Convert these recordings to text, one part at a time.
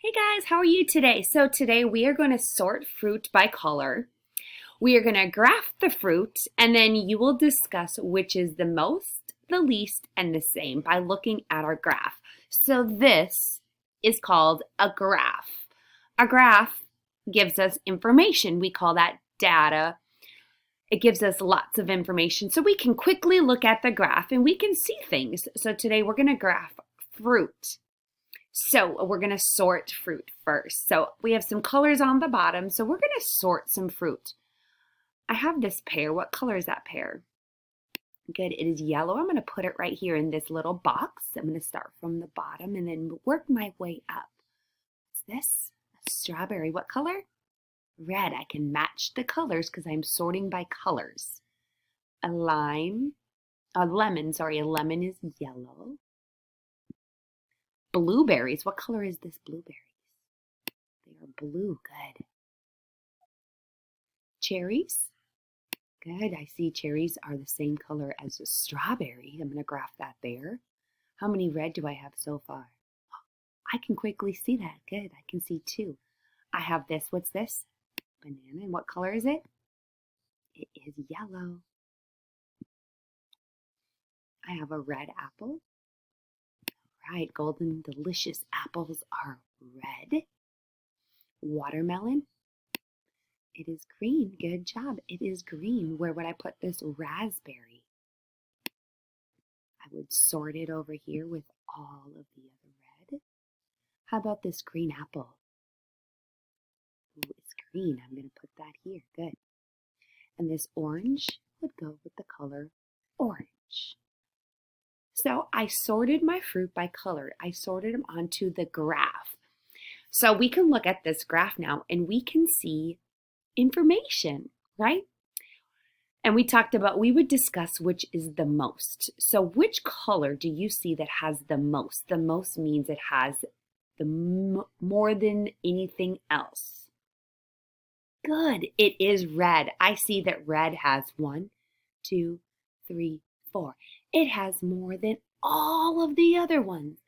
Hey guys, how are you today? So today we are going to sort fruit by color. We are going to graph the fruit and then you will discuss which is the most, the least, and the same by looking at our graph. So this is called a graph. A graph gives us information. We call that data. It gives us lots of information so we can quickly look at the graph and we can see things. So today we're going to graph fruit. So we're going to sort fruit first. So we have some colors on the bottom. So we're going to sort some fruit. I have this pear. What color is that pear? Good. It is yellow. I'm going to put it right here in this little box. I'm going to start from the bottom and then work my way up. What's this? A strawberry. What color? Red. I can match the colors because I'm sorting by colors. A lemon. A lemon is yellow. Blueberries. What color is this blueberry? They are blue. Good. Cherries. Good. I see cherries are the same color as a strawberry. I'm going to graph that there. How many red do I have so far? I can quickly see that. Good. I can see two. I have this. What's this? Banana. And what color is it? It is yellow. I have a red apple. Right, golden delicious apples are red. Watermelon. It is green. Good job. It is green. Where would I put this raspberry? I would sort it over here with all of the other red. How about this green apple? Ooh, it's green. I'm going to put that here. Good. And this orange would go with the color orange. So I sorted my fruit by color. I sorted them onto the graph. So we can look at this graph now and we can see information, right? And we would discuss which is the most. So which color do you see that has the most? The most means it has the more than anything else. Good, it is red. I see that red has 1, 2, 3, 4. It has more than all of the other ones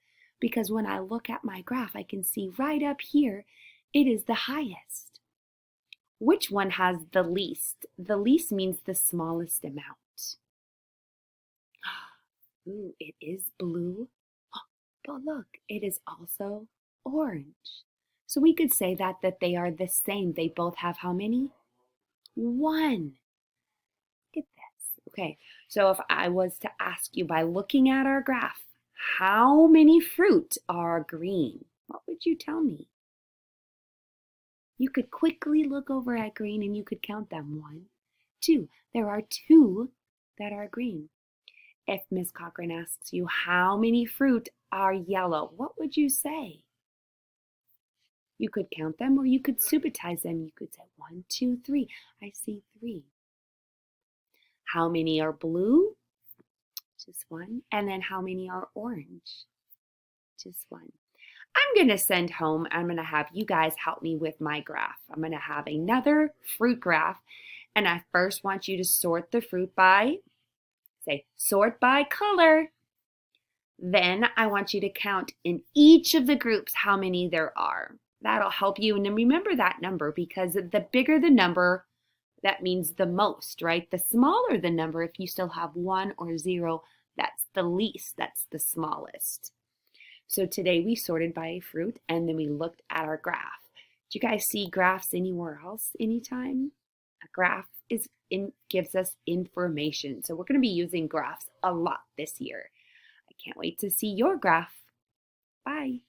because when I look at my graph, I can see right up here, it is the highest. Which one has the least? The least means the smallest amount. Ooh, it is blue. But look, it is also orange. So we could say that they are the same. They both have how many? 1. Look at this. Okay, so if I was to ask you by looking at our graph, how many fruit are green? What would you tell me? You could quickly look over at green and you could count them. 1, 2. There are 2 that are green. If Miss Cochran asks you how many fruit are yellow, what would you say? You could count them or you could subitize them. You could say 1, 2, 3. I see 3. How many are blue? Just 1. And then how many are orange? Just 1. I'm going to send home, I'm going to have you guys help me with my graph. I'm going to have another fruit graph, and I first want you to sort the fruit by, sort by color. Then I want you to count in each of the groups how many there are. That'll help you. And then remember that number because the bigger the number, that means the most, right? The smaller the number, if you still have 1 or 0, that's the least, that's the smallest. So today we sorted by fruit and then we looked at our graph. Do you guys see graphs anywhere else anytime? A graph gives us information. So we're going to be using graphs a lot this year. I can't wait to see your graph. Bye.